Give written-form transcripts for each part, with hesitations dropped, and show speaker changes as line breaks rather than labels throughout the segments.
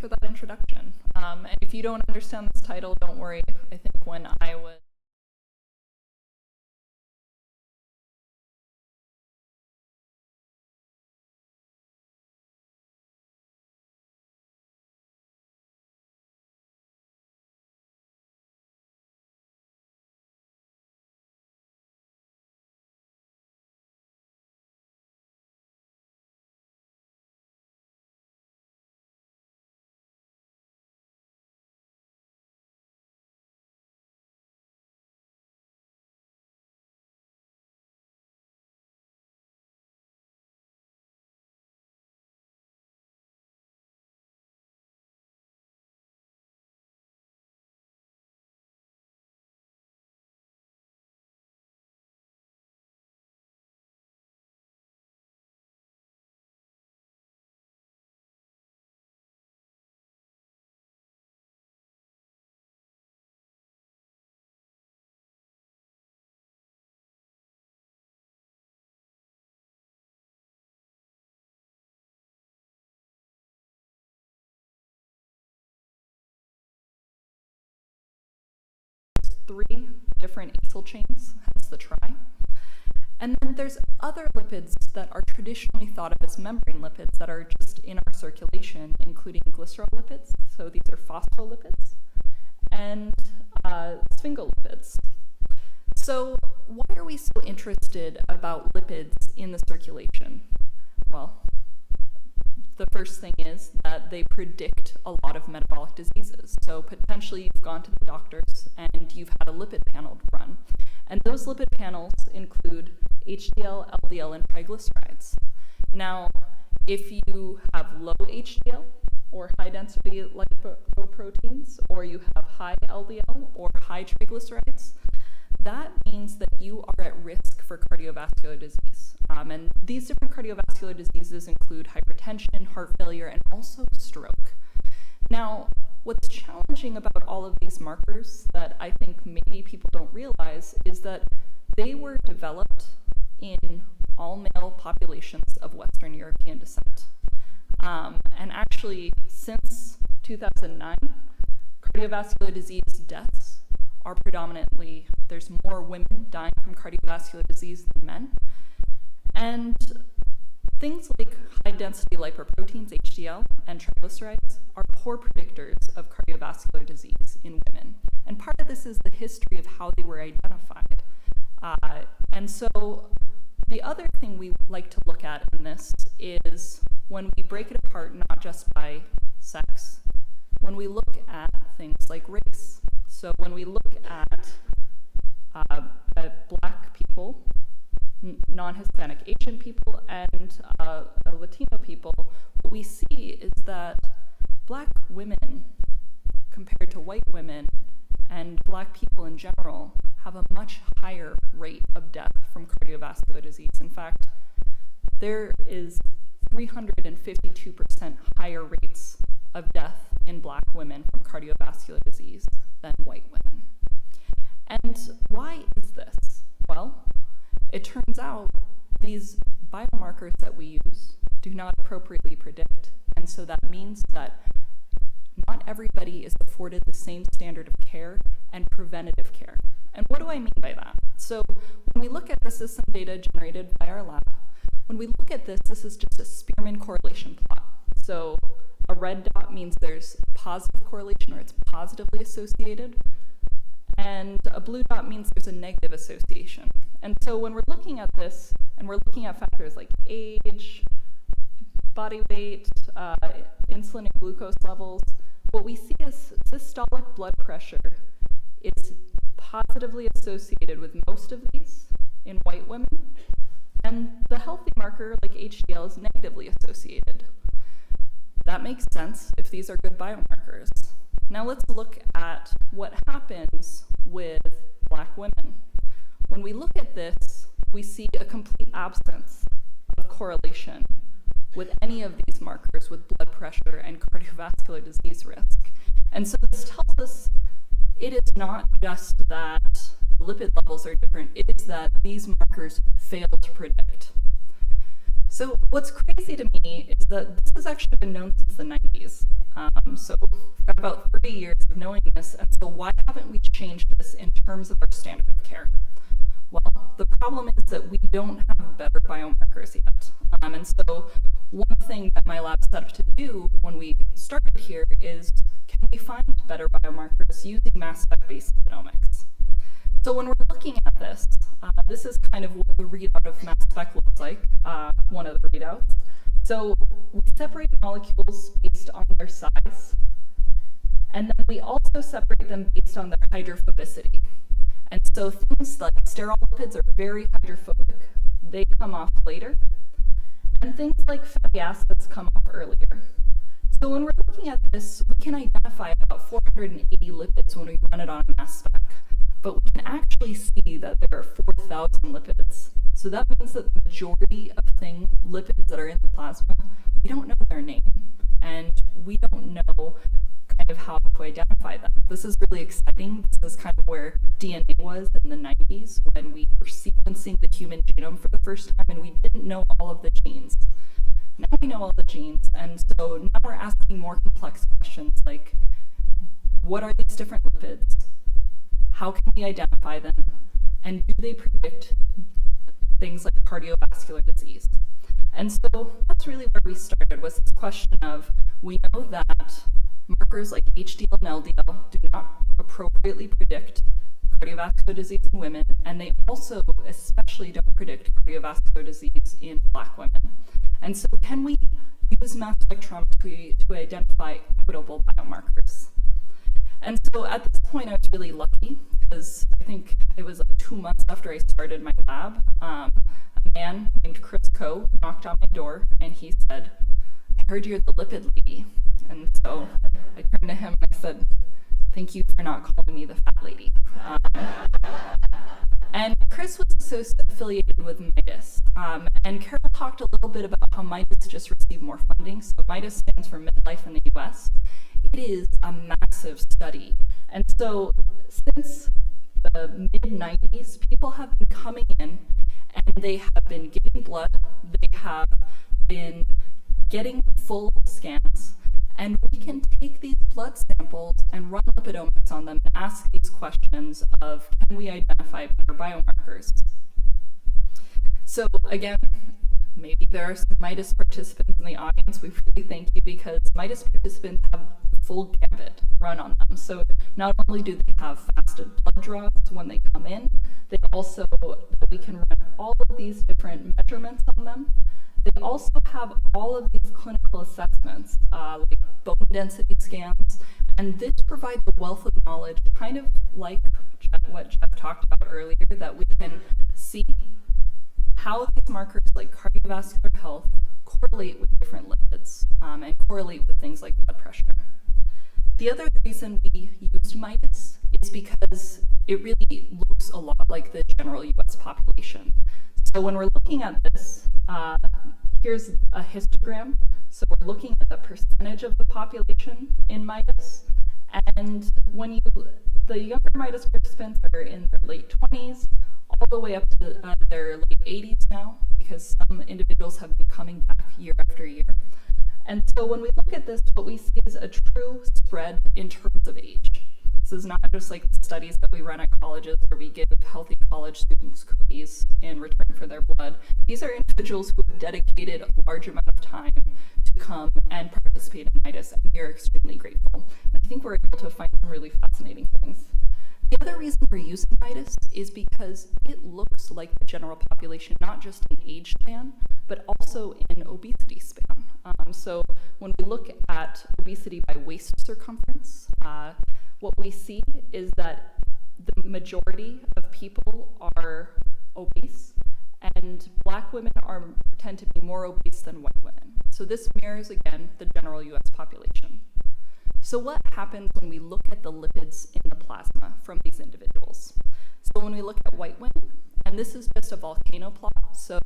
for that introduction. And if you don't understand this title, don't worry. I think when I was three different acyl chains, hence the tri. And then there's other lipids that are traditionally thought of as membrane lipids that are just in our circulation, including glycerol lipids, so these are phospholipids, and sphingolipids. So why are we so interested about lipids in the circulation? Well, the first thing is that they predict a lot of metabolic diseases. So potentially you've gone to the doctors and you've had a lipid panel run. And those lipid panels include HDL, LDL, and triglycerides. Now, if you have low HDL or high density lipoproteins, or you have high LDL or high triglycerides, that means that you are at risk for cardiovascular disease. And these different cardiovascular diseases include hypertension, heart failure, and also stroke. Now, what's challenging about all of these markers that I think maybe people don't realize is that they were developed in all male populations of Western European descent. And actually, since 2009, cardiovascular disease deaths are predominantly, there's more women dying from cardiovascular disease than men. And things like high-density lipoproteins, HDL, and triglycerides are poor predictors of cardiovascular disease in women. And part of this is the history of how they were identified. And so the other thing we like to look at in this is when we break it apart, not just by sex, when we look at things like race. So when we look at Black people, non-Hispanic Asian people, and Latino people, what we see is that Black women compared to white women and Black people in general have a much higher rate of death from cardiovascular disease. In fact, there is 352% higher rates of death in Black women from cardiovascular disease than white women. And why is this? Well, it turns out these biomarkers that we use do not appropriately predict, and so that means that not everybody is afforded the same standard of care and preventative care. And what do I mean by that? So when we look at this is some data generated by our lab. When we look at this, this is just a Spearman correlation plot. So a red dot means there's a positive correlation or it's positively associated, and a blue dot means there's a negative association. And so when we're looking at this, and we're looking at factors like age, body weight, insulin and glucose levels, what we see is systolic blood pressure is positively associated with most of these in white women, and the healthy marker like HDL is negatively associated. That makes sense if these are good biomarkers. Now let's look at what happens with Black women. When we look at this, we see a complete absence of correlation with any of these markers with blood pressure and cardiovascular disease risk. And so this tells us it is not just that the lipid levels are different, it is that these markers fail to predict. So what's crazy to me is that this has actually been known since the 90s. So we've got about 30 years of knowing this, and so why haven't we changed this in terms of our standard of care? Well, the problem is that we don't have better biomarkers yet. And so one thing that my lab set up to do when we started here is, can we find better biomarkers using mass spec-based genomics? So when we're looking at this, this is kind of what the readout of mass spec looks like, one of the readouts. So we separate molecules based on their size, and then we also separate them based on their hydrophobicity. And so things like sterile lipids are very hydrophobic. They come off later. And things like fatty acids come off earlier. So when we're looking at this, we can identify about 480 lipids when we run it on a mass spec. But we can actually see that there are 4,000 lipids. So that means that the majority of lipids that are in the plasma, we don't know their name. And we don't know kind of how to identify them. This is really exciting. This is kind of where DNA was in the 90s when we were sequencing the human genome for the first time and we didn't know all of the genes. Now we know all the genes, and so now we're asking more complex questions like, what are these different lipids? How can we identify them? And do they predict things like cardiovascular disease? And so that's really where we started, was this question of, we know that markers like HDL and LDL do not appropriately predict cardiovascular disease in women, and they also especially don't predict cardiovascular disease in Black women. And so can we use mass spectrometry to identify equitable biomarkers? And so at this point, I was really lucky because I think it was like 2 months after I started my lab, a man named Chris Coe knocked on my door and he said, "I heard you're the lipid lady." And so I turned to him and I said, "Thank you for not calling me the fat lady." And Chris was affiliated with MIDAS. And Carol talked a little bit about how MIDAS just received more funding. So MIDAS stands for Midlife in the US. It is a massive study. And so since the mid-90s, people have been coming in and they have been getting blood, they have been getting full scans, and we can take these blood samples and run lipidomics on them and ask these questions of, can we identify better biomarkers? So again, maybe there are some MIDAS participants in the audience. We really thank you because MIDAS participants have the full gambit run on them. So not only do they have fasted blood draws when they come in, they also, we can run all of these different measurements on them. They also have all of these clinical assessments, like bone density scans, and this provides a wealth of knowledge, kind of like what Jeff talked about earlier, that we can see how these markers like cardiovascular health correlate with different lipids and correlate with things like blood pressure. The other reason we used MIDAS is because it really looks a lot like the general US population. So when we're looking at this, here's a histogram. So we're looking at the percentage of the population in MIDAS. And when the younger MIDAS participants are in their late 20s, all the way up to their late 80s now, because some individuals have been coming back year after year. And so when we look at this, what we see is a true spread in terms of age. This is not just like the studies that we run at colleges where we give healthy college students cookies in return for their blood. These are individuals who have dedicated a large amount of time to come and participate in MIDAS, and we are extremely grateful. And I think we're able to find some really fascinating things. The other reason we're using MIDAS is because it looks like the general population, not just in age span, but also in obesity span. So when we look at obesity by waist circumference, what we see is that the majority of people are obese, and Black women tend to be more obese than white women. So this mirrors, again, the general US population. So what happens when we look at the lipids in the plasma from these individuals? So when we look at white women, and this is just a volcano plot, so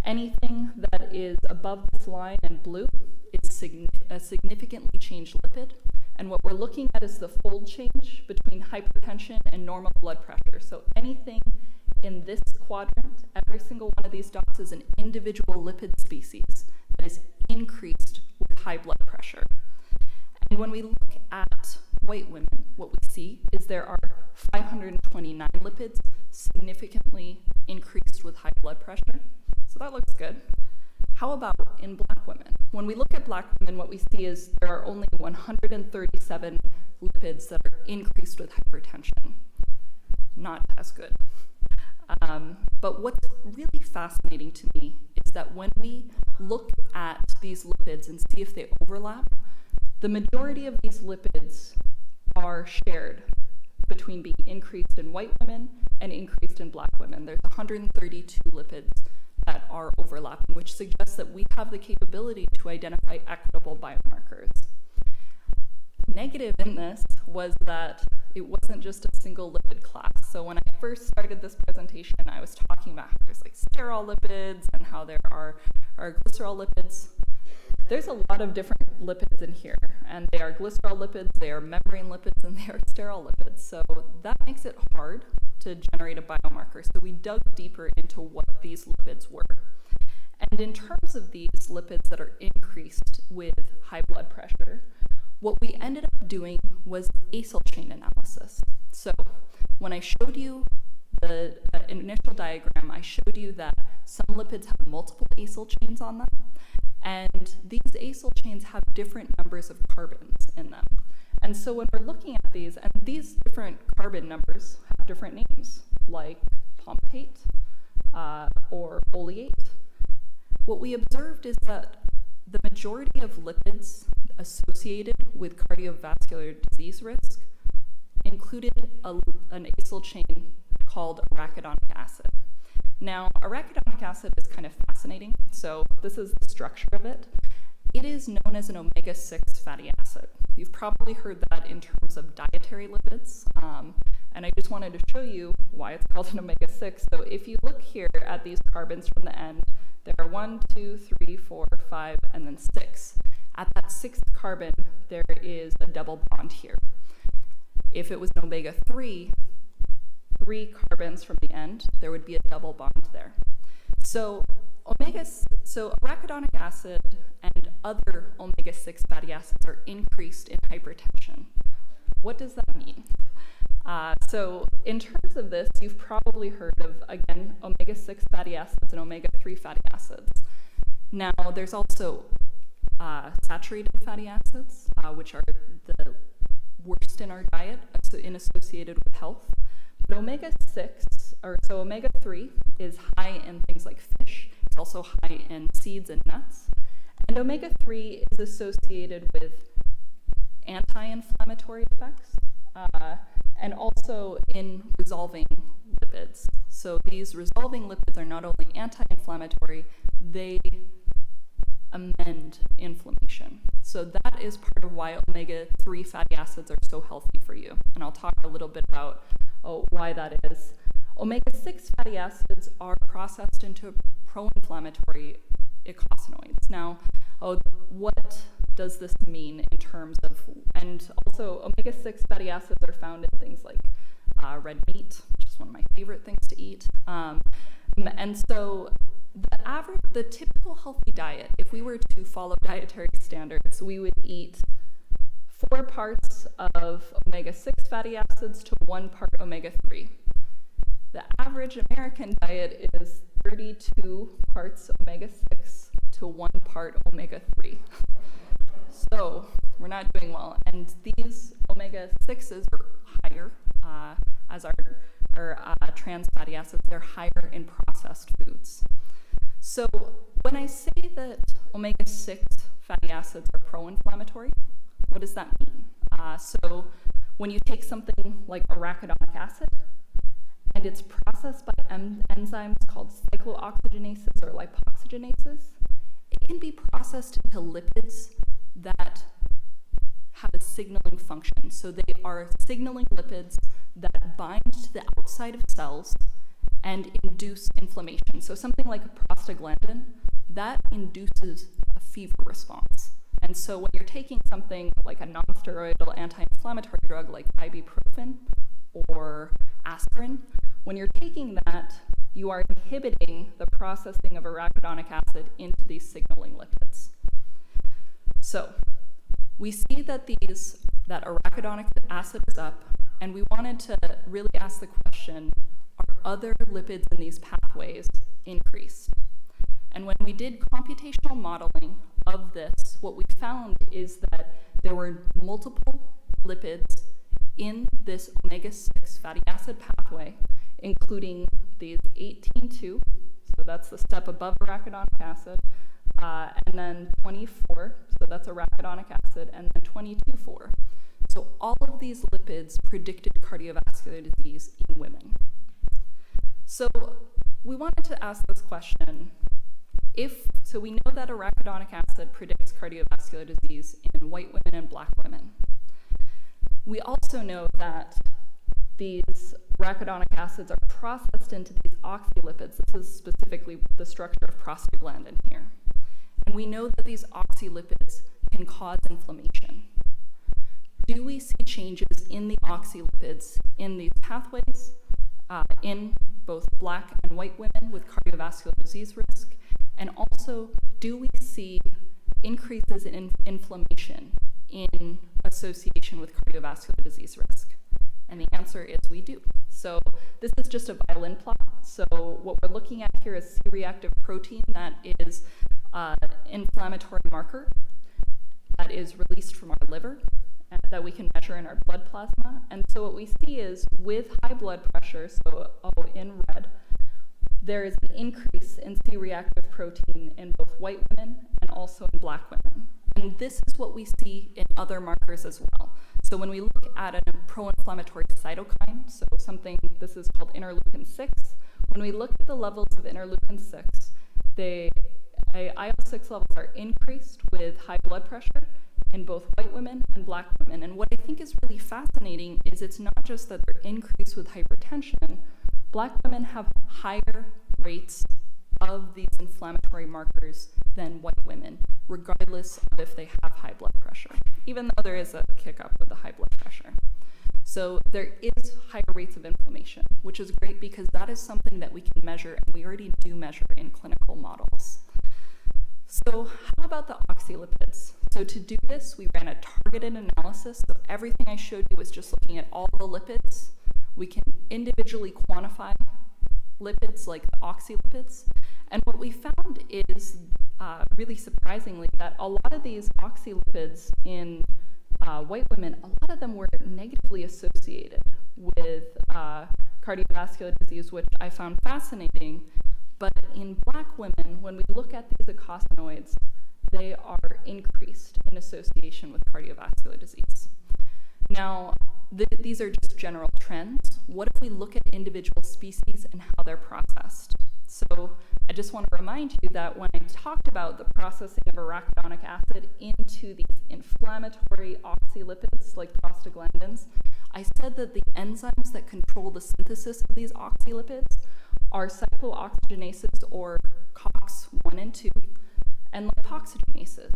anything that is above this line in blue is a significantly changed lipid, and what we're looking at is the fold change between hypertension and normal blood pressure. So anything in this quadrant, every single one of these dots is an individual lipid species that is increased with high blood pressure. And when we look at white women, what we see is there are 529 lipids significantly increased with high blood pressure. So that looks good. How about in black women? When we look at black women, what we see is there are only 137 lipids that are increased with hypertension. Not as good. But what's really fascinating to me is that when we look at these lipids and see if they overlap, the majority of these lipids are shared between being increased in white women and increased in black women. There's 132 lipids that are overlapping, which suggests that we have the capability to identify equitable biomarkers. Negative in this was that it wasn't just a single lipid class. So when I first started this presentation, I was talking about how there's like sterol lipids and how there are glycerol lipids. There's a lot of different lipids in here, and they are glycerol lipids, they are membrane lipids, and they are sterol lipids. So that makes it hard to generate a biomarker. So we dug deeper into what these lipids were. And in terms of these lipids that are increased with high blood pressure, what we ended up doing was acyl chain analysis. So when I showed you the initial diagram, I showed you that some lipids have multiple acyl chains on them, and these acyl chains have different numbers of carbons in them. And so when we're looking at these, and these different carbon numbers have different names, like palmitate or oleate, what we observed is that the majority of lipids associated with cardiovascular disease risk included an acyl chain called arachidonic acid. Now, arachidonic acid is kind of fascinating. So this is the structure of it. It is known as an omega-6 fatty acid. You've probably heard that in terms of dietary lipids. And I just wanted to show you why it's called an omega-6. So if you look here at these carbons from the end, there are 1, 2, 3, 4, 5, and then 6. At that 6th carbon, there is a double bond here. If it was an omega-3, 3 carbons from the end, there would be a double bond there. So arachidonic acid and other omega-6 fatty acids are increased in hypertension. What does that mean? So in terms of this, you've probably heard of, again, omega-6 fatty acids and omega-3 fatty acids. Now, there's also saturated fatty acids, which are the worst in our diet, associated with health. But omega-3 is high in things like fish. It's also high in seeds and nuts. And omega-3 is associated with anti-inflammatory effects and also in resolving lipids. So these resolving lipids are not only anti-inflammatory, they amend inflammation. So that is part of why omega-3 fatty acids are so healthy for you. And I'll talk a little bit about why that is. Omega-6 fatty acids are processed into pro-inflammatory eicosanoids. Now, what does this mean in terms of, and also omega-6 fatty acids are found in things like red meat, which is one of my favorite things to eat. And so the typical healthy diet, if we were to follow dietary standards, we would eat 4 parts of omega-6 fatty acids to 1 part omega-3. The average American diet is 32 parts omega-6 to 1 part omega-3. So we're not doing well. And these omega-6s are higher, as our trans fatty acids, they're higher in processed foods. So when I say that omega-6 fatty acids are pro-inflammatory, what does that mean? So when you take something like arachidonic acid, and it's processed by enzymes called cyclooxygenases or lipoxygenases, it can be processed into lipids that have a signaling function. So they are signaling lipids that bind to the outside of cells and induce inflammation. So something like a prostaglandin, that induces a fever response. And so when you're taking something like a non-steroidal anti-inflammatory drug like ibuprofen or aspirin, when you're taking that, you are inhibiting the processing of arachidonic acid into these signaling lipids. So we see that that arachidonic acid is up, and we wanted to really ask the question, are other lipids in these pathways increased? And when we did computational modeling of this, what we found is that there were multiple lipids in this omega-6 fatty acid pathway, including these 18-2, so that's the step above arachidonic acid, and then 24, so that's arachidonic acid, and then 22-4. So all of these lipids predicted cardiovascular disease in women. So we wanted to ask this question, so we know that arachidonic acid predicts cardiovascular disease in white women and black women. We also know that these arachidonic acids are processed into these oxylipids. This is specifically the structure of prostaglandin here. And we know that these oxylipids can cause inflammation. Do we see changes in the oxylipids in these pathways in both black and white women with cardiovascular disease risk? And also, do we see increases in inflammation in association with cardiovascular disease risk? And the answer is we do. So this is just a violin plot. So what we're looking at here is C-reactive protein that is inflammatory marker that is released from our liver that we can measure in our blood plasma. And so what we see is with high blood pressure, so in red, there is an increase in C-reactive protein in both white women and also in black women. And this is what we see in other markers as well. So when we look at a pro-inflammatory cytokine, so this is called interleukin-6, when we look at the levels of interleukin-6, IL-6 levels are increased with high blood pressure in both white women and black women. And what I think is really fascinating is it's not just that they're increased with hypertension. Black women have higher rates of these inflammatory markers than white women, regardless of if they have high blood pressure, even though there is a kick up with the high blood pressure. So there is higher rates of inflammation, which is great because that is something that we can measure, and we already do measure in clinical models. So how about the oxylipids? So to do this, we ran a targeted analysis. So everything I showed you was just looking at all the lipids. We can individually quantify lipids like the oxylipids. And what we found is, really surprisingly, that a lot of these oxylipids in white women, a lot of them were negatively associated with cardiovascular disease, which I found fascinating. But in black women, when we look at these eicosanoids, they are increased in association with cardiovascular disease. Now, these are just general trends. What if we look at individual species and how they're processed? So I just want to remind you that when I talked about the processing of arachidonic acid into these inflammatory oxylipids like prostaglandins, I said that the enzymes that control the synthesis of these oxylipids are cyclooxygenases, or COX-1 and 2, and lipoxygenases.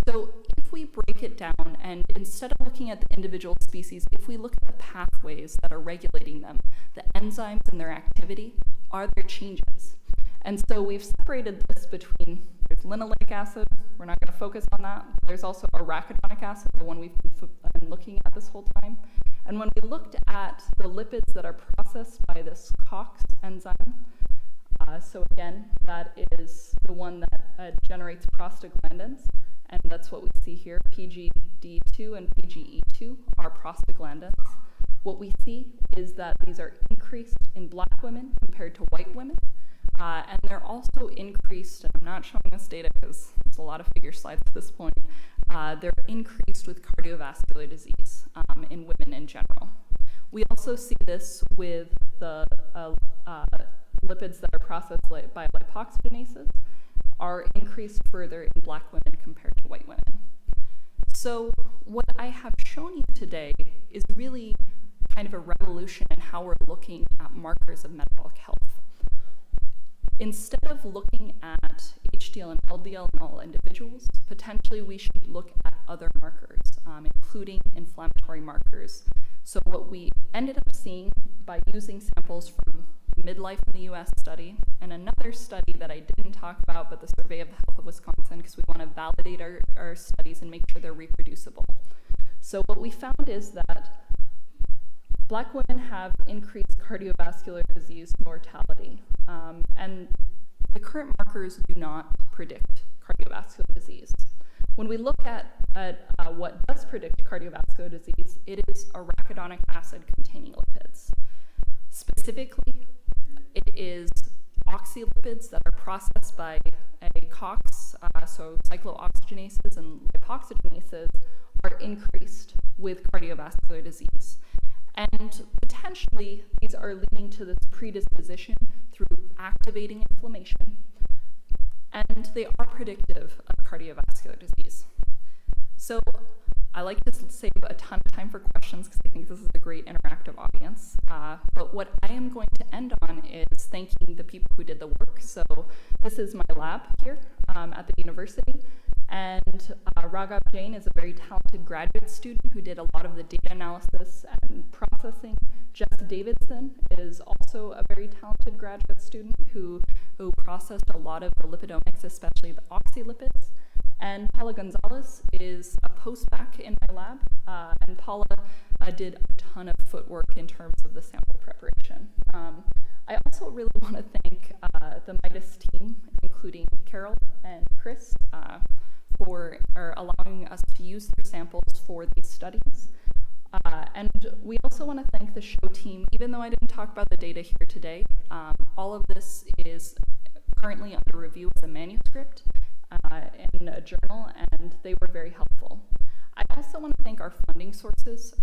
So if we break it down, and instead of looking at the individual species, if we look at the pathways that are regulating them, the enzymes and their activity, are there changes? And so we've separated this between, there's linoleic acid, we're not going to focus on that. There's also arachidonic acid, the one we've been looking at this whole time. And when we looked at the lipids that are processed by this COX enzyme, so again, that is the one that generates prostaglandins, and that's what we see here. PGD2 and PGE2 are prostaglandins. What we see is that these are increased in black women compared to white women, and they're also increased, and I'm not showing this data because there's a lot of figure slides at this point, they're increased with cardiovascular disease in women in general. We also see this with the lipids that are processed by lipoxygenases are increased further in black women compared to white women. So what I have shown you today is really kind of a revolution in how we're looking at markers of metabolic health. Instead of looking at HDL and LDL in all individuals, potentially we should look at other markers, including inflammatory markers So what we ended up seeing by using samples from midlife in the US study and another study that I didn't talk about, but the Survey of the Health of Wisconsin, because we want to validate our studies and make sure they're reproducible. So what we found is that Black women have increased cardiovascular disease mortality, and the current markers do not predict cardiovascular disease. When we look at what does predict cardiovascular disease, it is arachidonic acid-containing lipids. Specifically, it is oxylipids that are processed by a COX, so cyclooxygenases and lipoxygenases are increased with cardiovascular disease. And potentially, these are leading to this predisposition through activating inflammation, and they are predictive of cardiovascular disease. So I like to save a ton of time for questions because I think this is a great interactive audience. But what I am going to end on is thanking the people who did the work. So this is my lab here at the university. And Raghav Jain is a very talented graduate student who did a lot of the data analysis and processing. Jess Davidson is also a very talented graduate student who processed a lot of the lipidomics, especially the oxylipids. And Paula Gonzalez is a postbac in my lab, and Paula did a ton of footwork in terms of the sample preparation. I also really want to thank the Midas team, including Carol and Chris, for allowing us to use their samples for these studies. And we also want to thank the show team. Even though I didn't talk about the data here today, all of this is currently under review as a manuscript in a journal, and they were very helpful. I also want to thank our funding sources.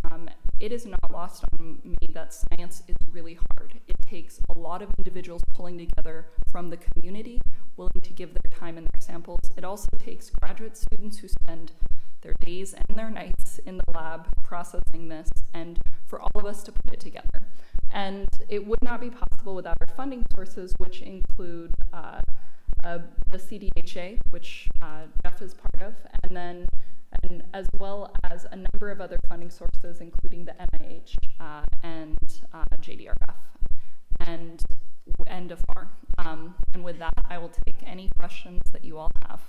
It is not lost on me that science is really hard. It takes a lot of individuals pulling together from the community, willing to give their time and their samples. It also takes graduate students who spend their days and their nights in the lab processing this, and for all of us to put it together. And it would not be possible without our funding sources, which include the CDHA, which Jeff is part of, and as well as a number of other funding sources, including the NIH and JDRF and AFAR. And with that, I will take any questions that you all have.